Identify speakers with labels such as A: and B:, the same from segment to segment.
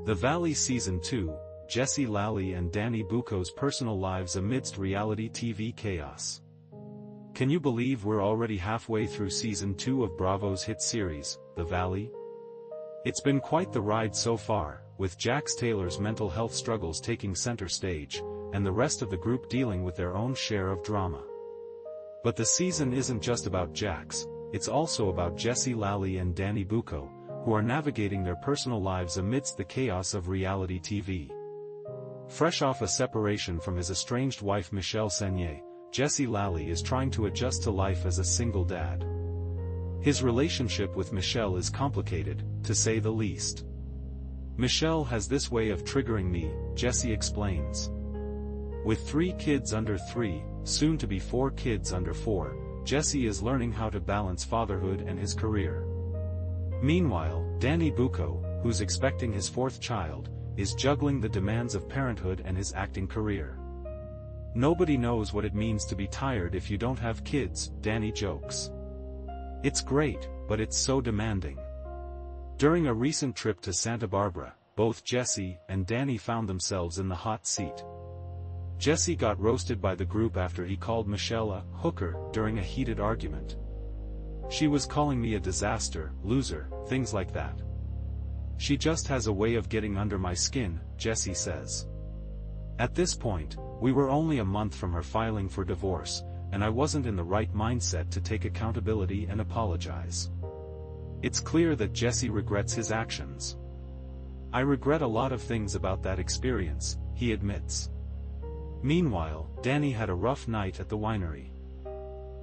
A: The Valley Season 2, Jesse, Lally and Danny Booko's personal lives amidst reality TV chaos. Can you believe we're already halfway through Season 2 of Bravo's hit series, The Valley? It's been quite the ride so far, with Jax Taylor's mental health struggles taking center stage, and the rest of the group dealing with their own share of drama. But the season isn't just about Jax, it's also about Jesse, Lally and Danny Booko, who are navigating their personal lives amidst the chaos of reality TV. Fresh off a separation from his estranged wife Michelle Senier, Jesse Lally is trying to adjust to life as a single dad. His relationship with Michelle is complicated, to say the least. Michelle has this way of triggering me, Jesse explains. With 3 kids under 3, soon to be 4 kids under 4, Jesse is learning how to balance fatherhood and his career. Meanwhile, Danny Booko, who's expecting his 4th child, is juggling the demands of parenthood and his acting career. Nobody knows what it means to be tired if you don't have kids, Danny jokes. It's great, but it's so demanding. During a recent trip to Santa Barbara, both Jesse and Danny found themselves in the hot seat. Jesse got roasted by the group after he called Michelle a hooker during a heated argument. She was calling me a disaster, loser, things like that. She just has a way of getting under my skin, Jesse says. At this point, we were only a month from her filing for divorce, and I wasn't in the right mindset to take accountability and apologize. It's clear that Jesse regrets his actions. I regret a lot of things about that experience, he admits. Meanwhile, Danny had a rough night at the winery.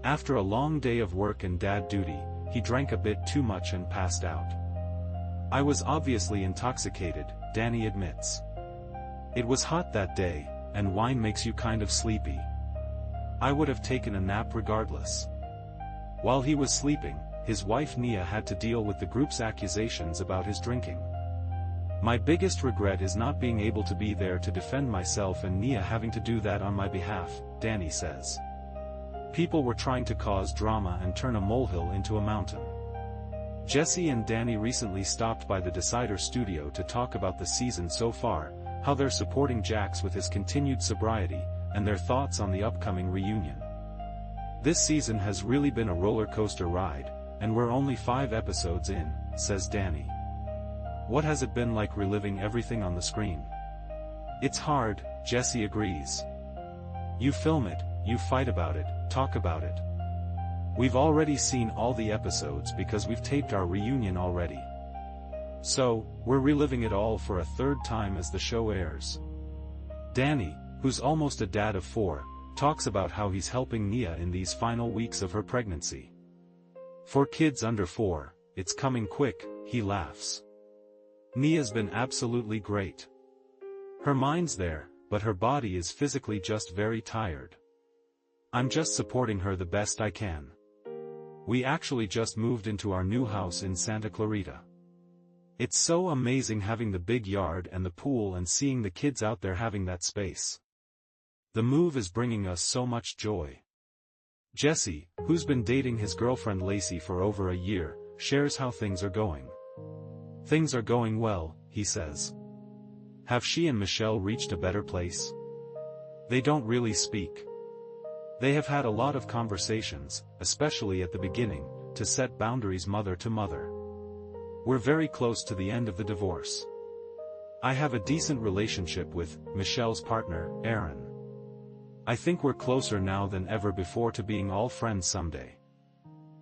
A: After a long day of work and dad duty, he drank a bit too much and passed out. I was obviously intoxicated, Danny admits. It was hot that day, and wine makes you kind of sleepy. I would have taken a nap regardless. While he was sleeping, his wife Nia had to deal with the group's accusations about his drinking. My biggest regret is not being able to be there to defend myself and Nia having to do that on my behalf, Danny says. People were trying to cause drama and turn a molehill into a mountain. Jesse and Danny recently stopped by the Decider studio to talk about the season so far, how they're supporting Jax with his continued sobriety, and their thoughts on the upcoming reunion. This season has really been a roller coaster ride, and we're only 5 episodes in, says Danny. What has it been like reliving everything on the screen? It's hard, Jesse agrees. You film it, you fight about it, talk about it. We've already seen all the episodes because we've taped our reunion already. So, we're reliving it all for a 3rd time as the show airs. Danny, who's almost a dad of 4, talks about how he's helping Nia in these final weeks of her pregnancy. For kids under 4, it's coming quick, he laughs. Nia's been absolutely great. Her mind's there, but her body is physically just very tired. I'm just supporting her the best I can. We actually just moved into our new house in Santa Clarita. It's so amazing having the big yard and the pool and seeing the kids out there having that space. The move is bringing us so much joy. Jesse, who's been dating his girlfriend Lacey for over a year, shares how things are going. Things are going well, he says. Have she and Michelle reached a better place? They don't really speak. They have had a lot of conversations, especially at the beginning, to set boundaries mother to mother. We're very close to the end of the divorce. I have a decent relationship with Michelle's partner, Aaron. I think we're closer now than ever before to being all friends someday.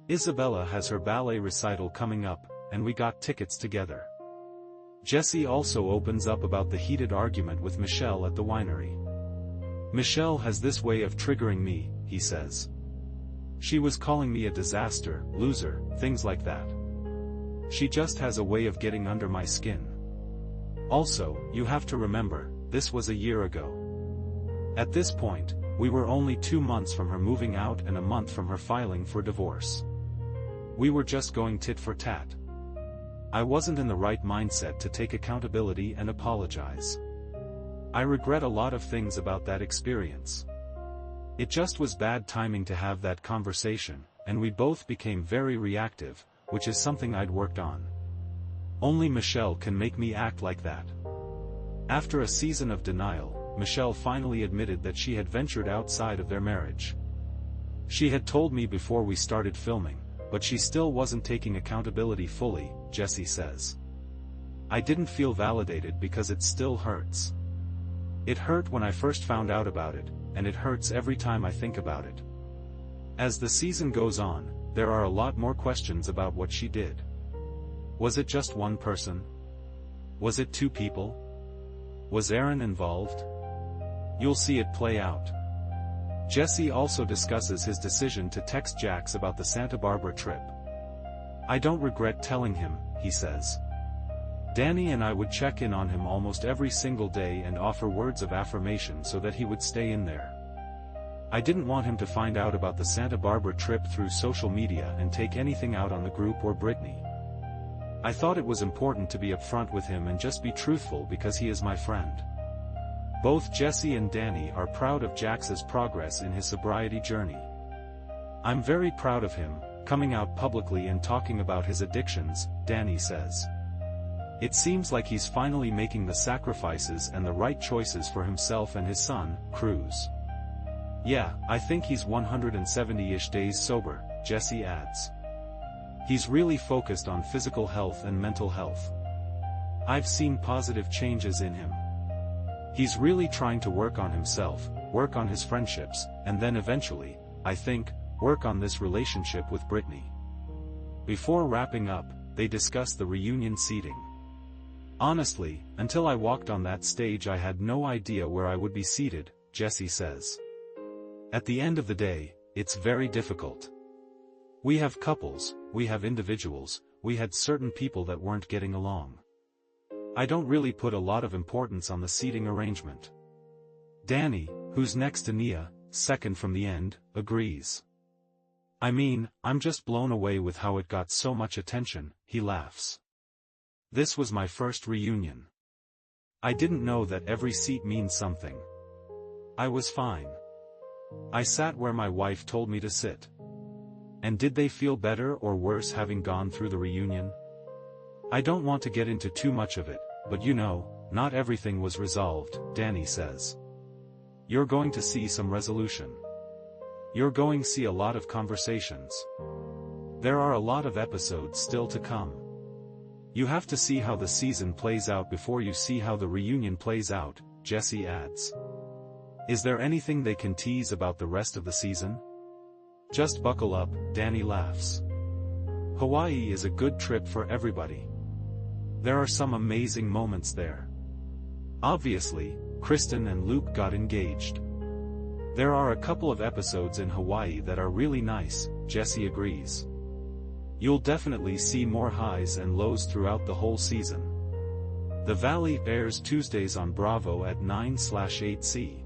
A: Isabella has her ballet recital coming up, and we got tickets together. Jesse also opens up about the heated argument with Michelle at the winery. Michelle has this way of triggering me, he says. She was calling me a disaster, loser, things like that. She just has a way of getting under my skin. Also, you have to remember, this was a year ago. At this point, we were only 2 months from her moving out and a month from her filing for divorce. We were just going tit for tat. I wasn't in the right mindset to take accountability and apologize. I regret a lot of things about that experience. It just was bad timing to have that conversation, and we both became very reactive, which is something I'd worked on. Only Michelle can make me act like that. After a season of denial, Michelle finally admitted that she had ventured outside of their marriage. She had told me before we started filming, but she still wasn't taking accountability fully, Jessie says. I didn't feel validated because it still hurts. It hurt when I first found out about it, and it hurts every time I think about it. As the season goes on, there are a lot more questions about what she did. Was it just one person? Was it two people? Was Aaron involved? You'll see it play out. Jesse also discusses his decision to text Jax about the Santa Barbara trip. I don't regret telling him, he says. Danny and I would check in on him almost every single day and offer words of affirmation so that he would stay in there. I didn't want him to find out about the Santa Barbara trip through social media and take anything out on the group or Brittany. I thought it was important to be upfront with him and just be truthful because he is my friend. Both Jesse and Danny are proud of Jax's progress in his sobriety journey. I'm very proud of him, coming out publicly and talking about his addictions, Danny says. It seems like he's finally making the sacrifices and the right choices for himself and his son, Cruz. Yeah, I think he's 170-ish days sober, Jesse adds. He's really focused on physical health and mental health. I've seen positive changes in him. He's really trying to work on himself, work on his friendships, and then eventually, I think, work on this relationship with Brittany. Before wrapping up, they discuss the reunion seating. Honestly, until I walked on that stage I had no idea where I would be seated, Jesse says. At the end of the day, it's very difficult. We have couples, we have individuals, we had certain people that weren't getting along. I don't really put a lot of importance on the seating arrangement. Danny, who's next to Nia, second from the end, agrees. I mean, I'm just blown away with how it got so much attention, he laughs. This was my first reunion. I didn't know that every seat means something. I was fine. I sat where my wife told me to sit. And did they feel better or worse having gone through the reunion? I don't want to get into too much of it, but you know, not everything was resolved, Danny says. You're going to see some resolution. You're going to see a lot of conversations. There are a lot of episodes still to come. You have to see how the season plays out before you see how the reunion plays out, Jesse adds. Is there anything they can tease about the rest of the season? Just buckle up, Danny laughs. Hawaii is a good trip for everybody. There are some amazing moments there. Obviously, Kristen and Luke got engaged. There are a couple of episodes in Hawaii that are really nice, Jesse agrees. You'll definitely see more highs and lows throughout the whole season. The Valley airs Tuesdays on Bravo at 9/8C.